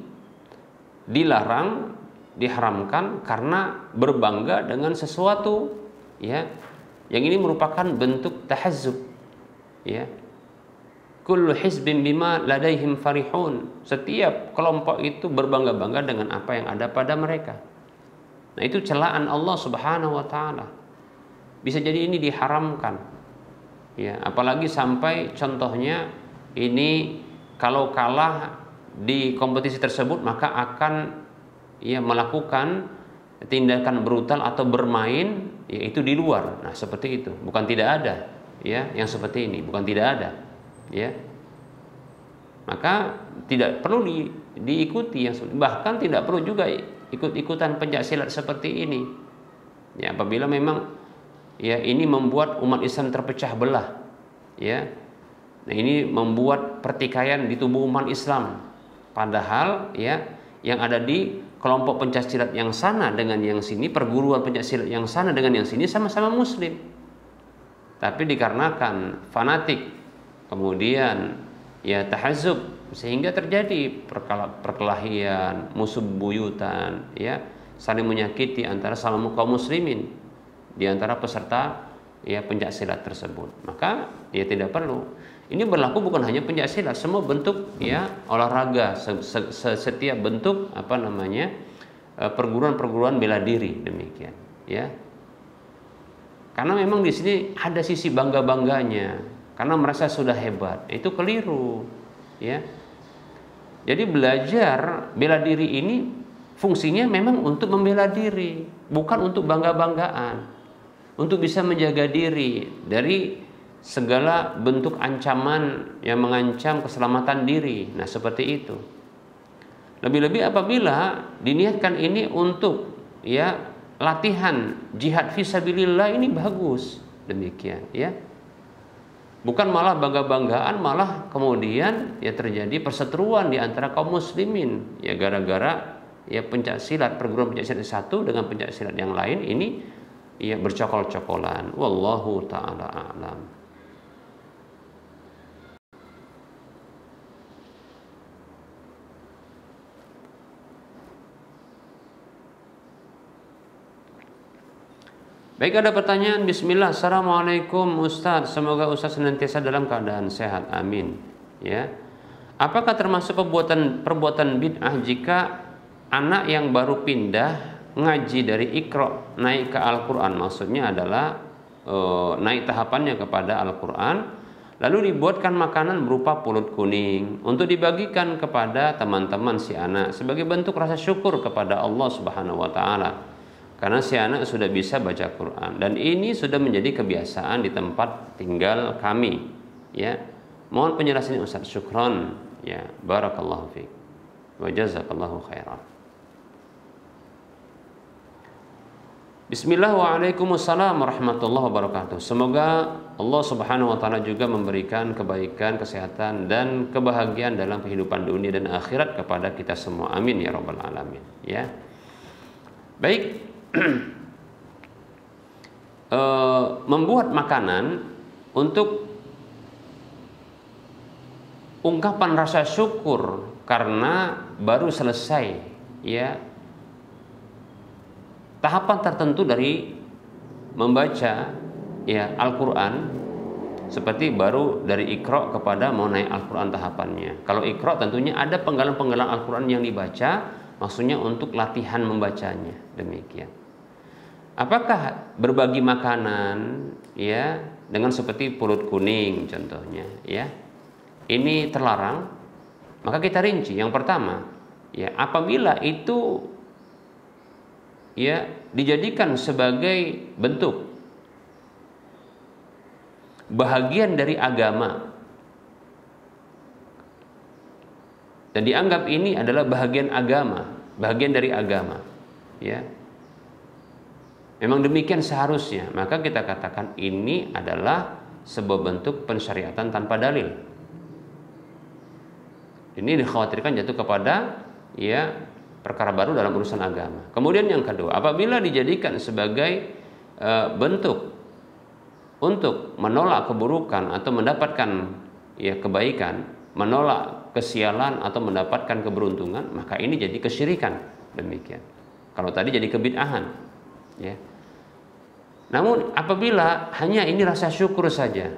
diharamkan karena berbangga dengan sesuatu, ya, yang ini merupakan bentuk tahazzub, ya. Kullu hizbin bima ladaihim farihun. Setiap kelompok itu berbangga-bangga dengan apa yang ada pada mereka. Nah, itu celaan Allah Subhanahu wa taala. Bisa jadi ini diharamkan. Ya, apalagi sampai contohnya ini kalau kalah di kompetisi tersebut maka akan ya melakukan tindakan brutal atau bermain, yaitu di luar. Nah, seperti itu. Bukan tidak ada, ya, yang seperti ini, bukan tidak ada, ya. Maka tidak perlu diikuti, bahkan tidak perlu juga ikut-ikutan pencaksilat seperti ini. Ya, apabila memang ya ini membuat umat Islam terpecah belah, ya. Nah, ini membuat pertikaian di tubuh umat Islam. Padahal ya yang ada di kelompok pencaksilat yang sana dengan yang sini, perguruan pencaksilat yang sana dengan yang sini sama-sama muslim. Tapi dikarenakan fanatik, kemudian ya tahazub, sehingga terjadi perkelahian, musuh buyutan, ya, saling menyakiti antara sesama kaum muslimin di antara peserta ya pencaksilat tersebut. Maka ya tidak perlu. Ini berlaku bukan hanya pencaksilat, semua bentuk ya olahraga, setiap bentuk perguruan-perguruan bela diri, demikian, ya. Karena memang di sini ada sisi bangga-bangganya, karena merasa sudah hebat. Itu keliru, ya. Jadi belajar bela diri ini fungsinya memang untuk membela diri, bukan untuk bangga-banggaan, untuk bisa menjaga diri dari segala bentuk ancaman yang mengancam keselamatan diri. Nah, seperti itu. Lebih-lebih apabila diniatkan ini untuk ya latihan jihad fisabilillah, ini bagus, demikian, ya. Bukan malah bangga-banggaan, malah kemudian ya terjadi perseteruan di antara kaum muslimin ya gara-gara ya pencaksilat, perguruan pencaksilat satu dengan pencaksilat yang lain ini ya bercokol-cokolan. Wallahu taala a'lam. Baik, ada pertanyaan. Bismillah. Assalamualaikum Ustadz. Semoga Ustadz senantiasa dalam keadaan sehat. Amin. Ya. Apakah termasuk perbuatan bid'ah jika anak yang baru pindah ngaji dari Iqra naik ke Al-Quran? Maksudnya adalah naik tahapannya kepada Al-Quran, lalu dibuatkan makanan berupa pulut kuning untuk dibagikan kepada teman-teman si anak sebagai bentuk rasa syukur kepada Allah Subhanahu wa taala. Karena si anak sudah bisa baca Quran dan ini sudah menjadi kebiasaan di tempat tinggal kami, ya. Mohon penjelasannya Ustaz. Syukran, ya. Barakallahu fiik wa jazakallahu khairan. Bismillah, waalaikumsalam warahmatullahi wabarakatuh. Semoga Allah Subhanahu wa taala juga memberikan kebaikan, kesehatan dan kebahagiaan dalam kehidupan dunia dan akhirat kepada kita semua. Amin ya rabbal alamin, ya. Baik. Membuat makanan untuk ungkapan rasa syukur karena baru selesai ya tahapan tertentu dari membaca ya Al-Quran, seperti baru dari Iqra kepada mau naik Al-Quran tahapannya. Kalau Iqra tentunya ada penggalan-penggalan Al-Quran yang dibaca, maksudnya untuk latihan membacanya, demikian. Apakah berbagi makanan ya dengan seperti pulut kuning contohnya ya ini terlarang? Maka kita rinci. Yang pertama ya apabila itu ya dijadikan sebagai bentuk bahagian dari agama dan dianggap ini adalah bahagian agama, bahagian dari agama ya. Memang demikian seharusnya, maka kita katakan ini adalah sebuah bentuk pensyariatan tanpa dalil. Ini dikhawatirkan jatuh kepada ya perkara baru dalam urusan agama. Kemudian yang kedua, apabila dijadikan sebagai bentuk untuk menolak keburukan atau mendapatkan ya kebaikan, menolak kesialan atau mendapatkan keberuntungan, maka ini jadi kesyirikan, demikian. Kalau tadi jadi kebid'ahan, ya. Namun apabila hanya ini rasa syukur saja,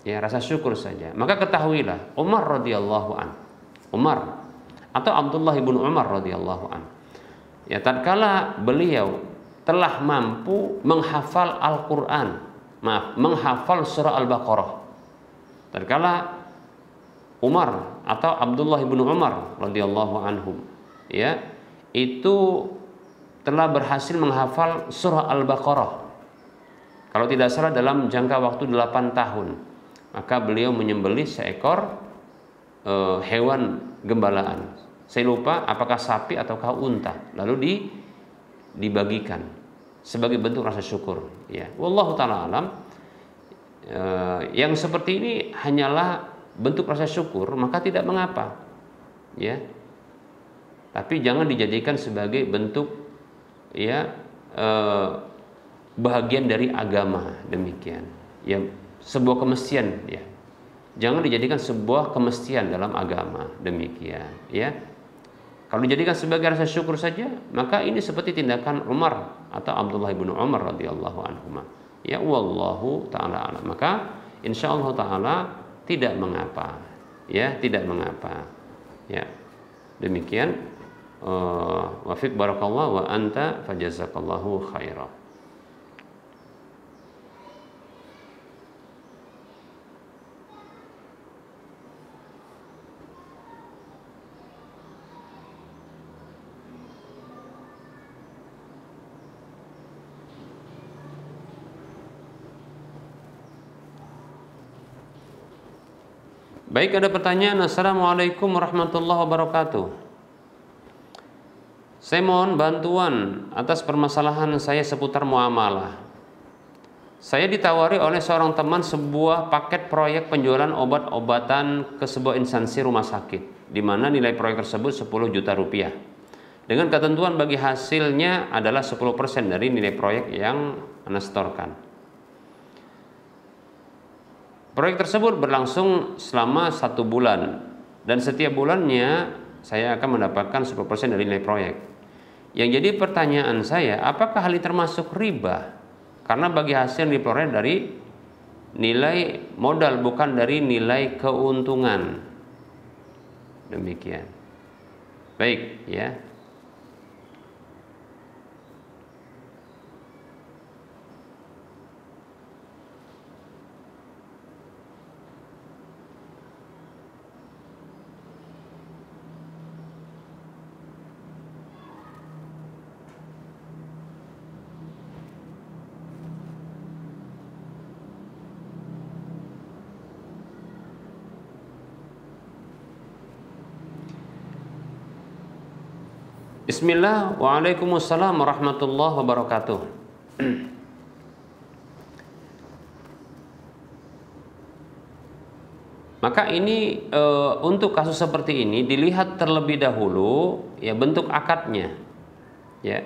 ya rasa syukur saja, maka ketahuilah Umar radhiyallahu an, Umar atau Abdullah ibn Umar radhiyallahu an, ya tatkala beliau telah mampu menghafal Al-Quran, menghafal surah Al-Baqarah, tatkala Umar atau Abdullah ibn Umar radhiyallahu anhum, ya itu telah berhasil menghafal surah Al-Baqarah, kalau tidak salah dalam jangka waktu 8 tahun. Maka beliau menyembelih seekor hewan gembalaan. Saya lupa apakah sapi ataukah unta, lalu dibagikan sebagai bentuk rasa syukur. Ya, wallahu taala alam. Yang seperti ini hanyalah bentuk rasa syukur, maka tidak mengapa. Ya, tapi jangan dijadikan sebagai bentuk ya bahagian dari agama, demikian. Ya, sebuah kemestian, ya. Jangan dijadikan sebuah kemestian dalam agama, demikian, ya. Kalau dijadikan sebagai rasa syukur saja, maka ini seperti tindakan Umar atau Abdullah bin Umar radhiyallahu anhuma. Ya, wallahu taala alam. Maka insyaallah taala tidak mengapa. Ya, tidak mengapa. Ya. Demikian. Wa fiq barakallahu wa anta fajazakallahu khairan. Baik, ada pertanyaan. Assalamualaikum warahmatullahi wabarakatuh. Saya mohon bantuan atas permasalahan saya seputar muamalah. Saya ditawari oleh seorang teman sebuah paket proyek penjualan obat-obatan ke sebuah instansi rumah sakit, di mana nilai proyek tersebut 10 juta rupiah. Dengan ketentuan bagi hasilnya adalah 10% dari nilai proyek yang Anda setorkan. Proyek tersebut berlangsung selama 1 bulan dan setiap bulannya saya akan mendapatkan 10% dari nilai proyek. Yang jadi pertanyaan saya, apakah hal ini termasuk riba? Karena bagi hasil yang diperoleh dari nilai modal, bukan dari nilai keuntungan. Demikian. Baik, ya. Bismillah, waalaikumsalam warahmatullahi wabarakatuh. Maka ini untuk kasus seperti ini dilihat terlebih dahulu ya bentuk akadnya. Ya.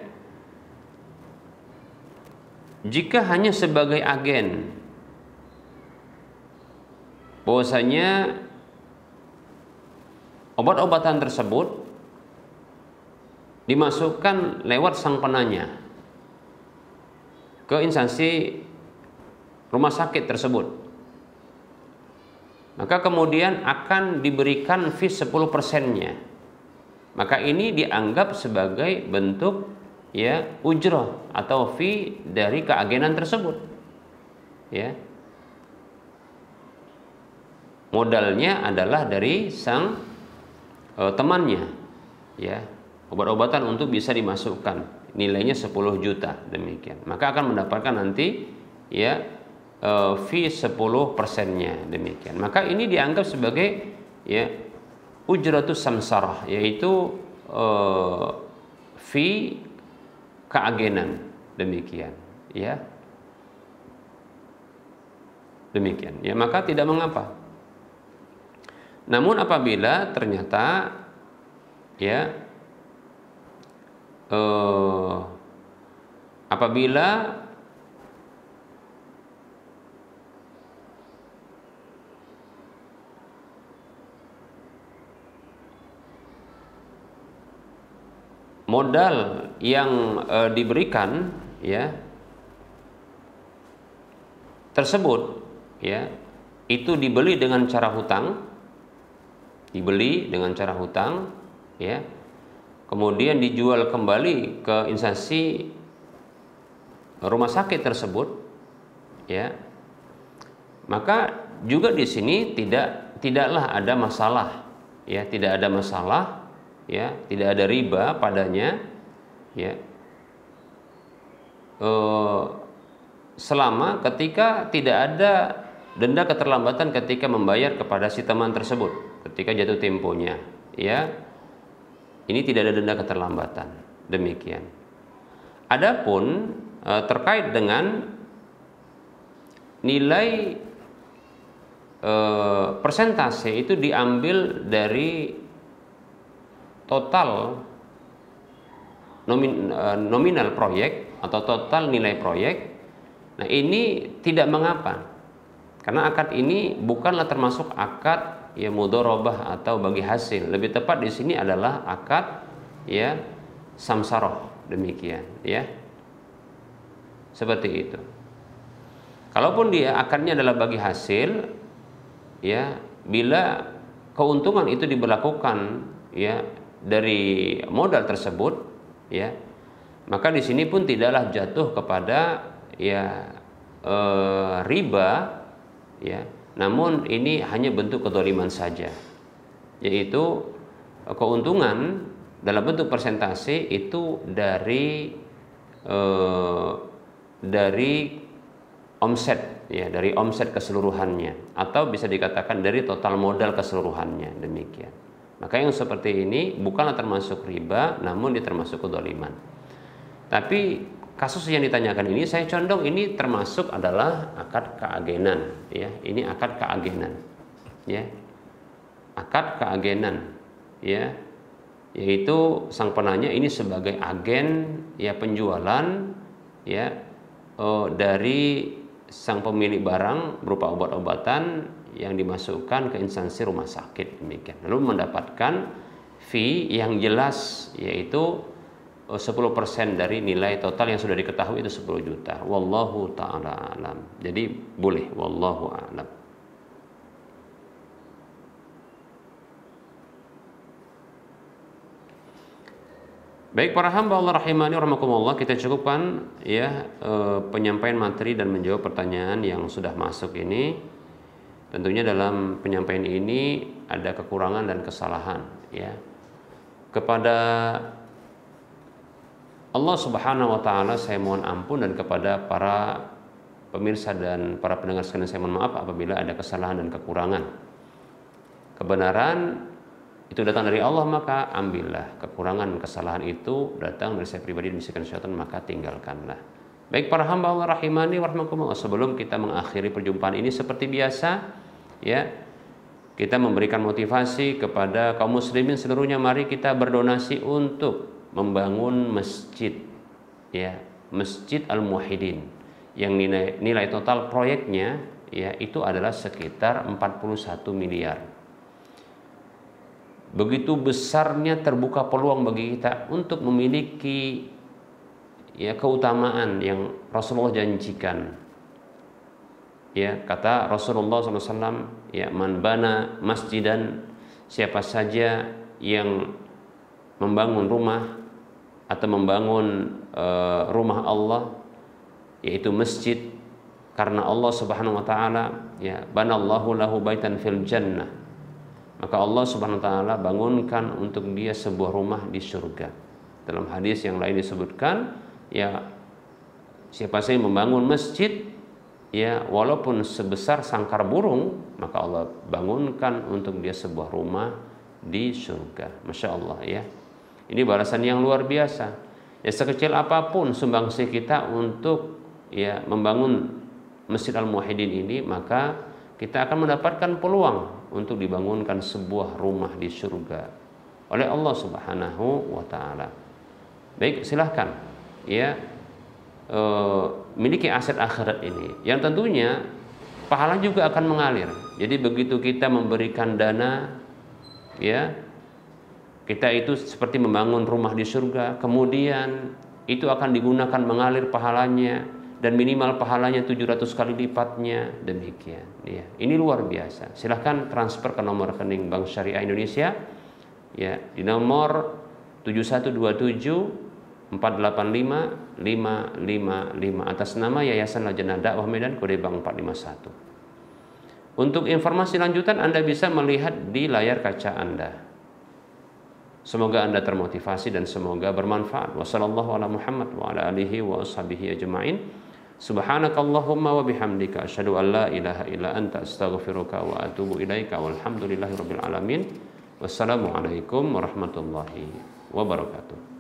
Jika hanya sebagai agen, bahwasanya obat-obatan tersebut dimasukkan lewat sang penanya ke instansi rumah sakit tersebut, maka kemudian akan diberikan fee 10%-nya. Maka ini dianggap sebagai bentuk ya ujrah atau fee dari keagenan tersebut. Ya. Modalnya adalah dari sang temannya. Ya. Obat-obatan untuk bisa dimasukkan, nilainya 10 juta, demikian. Maka akan mendapatkan nanti ya fee 10%-nya, demikian. Maka ini dianggap sebagai ya ujratus samsarah, yaitu fee keagenan, demikian, ya. Demikian. Ya, maka tidak mengapa. Namun apabila ternyata ya apabila modal yang diberikan ya tersebut ya itu dibeli dengan cara hutang, ya, kemudian dijual kembali ke instansi rumah sakit tersebut, ya, maka juga di sini tidaklah ada masalah, ya, tidak ada masalah, ya, tidak ada riba padanya, ya, eh, selama ketika tidak ada denda keterlambatan ketika membayar kepada si teman tersebut ketika jatuh temponya, ya. Ini tidak ada denda keterlambatan. Demikian. Adapun terkait dengan nilai persentase itu diambil dari total nominal proyek atau total nilai proyek. Nah, ini tidak mengapa. Karena akad ini bukanlah termasuk akad ya mudharabah atau bagi hasil. Lebih tepat di sini adalah akad ya samsaroh, demikian ya. Seperti itu. Kalaupun dia akadnya adalah bagi hasil, ya, bila keuntungan itu diberlakukan ya dari modal tersebut, ya, maka di sini pun tidaklah jatuh kepada ya riba, ya, namun ini hanya bentuk kedzaliman saja, yaitu keuntungan dalam bentuk persentase itu dari omset, ya, dari omset keseluruhannya, atau bisa dikatakan dari total modal keseluruhannya, demikian. Maka yang seperti ini bukanlah termasuk riba, namun dia termasuk kedzaliman. Tapi kasus yang ditanyakan ini saya condong ini termasuk adalah akad keagenan, ya. Ini akad keagenan, ya. Akad keagenan, ya. Yaitu sang penanya ini sebagai agen ya penjualan, ya, dari sang pemilik barang berupa obat-obatan yang dimasukkan ke instansi rumah sakit, demikian. Lalu mendapatkan fee yang jelas, yaitu 10% dari nilai total yang sudah diketahui itu 10 juta. Wallahu ta'ala alam. Jadi boleh, wallahu a'lam. Baik para hamba Allah rahimani rahimakumullah, kita cukupkan ya penyampaian materi dan menjawab pertanyaan yang sudah masuk ini. Tentunya dalam penyampaian ini ada kekurangan dan kesalahan, ya. Kepada Allah Subhanahu wa taala saya mohon ampun, dan kepada para pemirsa dan para pendengar sekalian saya mohon maaf apabila ada kesalahan dan kekurangan. Kebenaran itu datang dari Allah, maka ambillah. Kekurangan dan kesalahan itu datang dari saya pribadi dan bisikan syaitan, maka tinggalkanlah. Baik para hamba Allah rahimani wa rahimakumullah, sebelum kita mengakhiri perjumpaan ini seperti biasa, ya, kita memberikan motivasi kepada kaum muslimin seluruhnya. Mari kita berdonasi untuk membangun masjid, ya, Masjid Al-Muwahhidin, yang nilai total proyeknya ya itu adalah sekitar 41 miliar. Begitu besarnya terbuka peluang bagi kita untuk memiliki ya keutamaan yang Rasulullah janjikan. Ya, kata Rasulullah SAW, ya, man bana masjidan, siapa saja yang membangun rumah atau membangun rumah Allah, yaitu masjid, karena Allah Subhanahu wa taala, ya, banallahu lahu baitan fil jannah, maka Allah Subhanahu wa taala bangunkan untuk dia sebuah rumah di surga. Dalam hadis yang lain disebutkan, ya, siapa saja yang membangun masjid, ya, walaupun sebesar sangkar burung, maka Allah bangunkan untuk dia sebuah rumah di surga. Masya Allah, ya. Ini balasan yang luar biasa. Ya, sekecil apapun sumbangsih kita untuk ya membangun Masjid Al-Muwahhidin ini, maka kita akan mendapatkan peluang untuk dibangunkan sebuah rumah di surga oleh Allah Subhanahu wa taala. Baik, silahkan ya miliki aset akhirat ini, yang tentunya pahala juga akan mengalir. Jadi begitu kita memberikan dana, ya, kita itu seperti membangun rumah di surga, kemudian itu akan digunakan mengalir pahalanya, dan minimal pahalanya 700 kali lipatnya, demikian, ya. Ini luar biasa. Silahkan transfer ke nomor rekening Bank Syariah Indonesia, ya, di nomor 7127 485 555 atas nama Yayasan Lajnah Dakwah Medan, kode bank 451. Untuk informasi lanjutan Anda bisa melihat di layar kaca Anda. Semoga Anda termotivasi dan semoga bermanfaat. Wassallallahu ala Muhammad wa ala alihi wa ashabihi ajma'in. Subhanakallahumma wa bihamdika asyhadu an la ilaha illa anta astaghfiruka wa atubu ilaika walhamdulillahi rabbil alamin. Wassalamualaikum warahmatullahi wabarakatuh.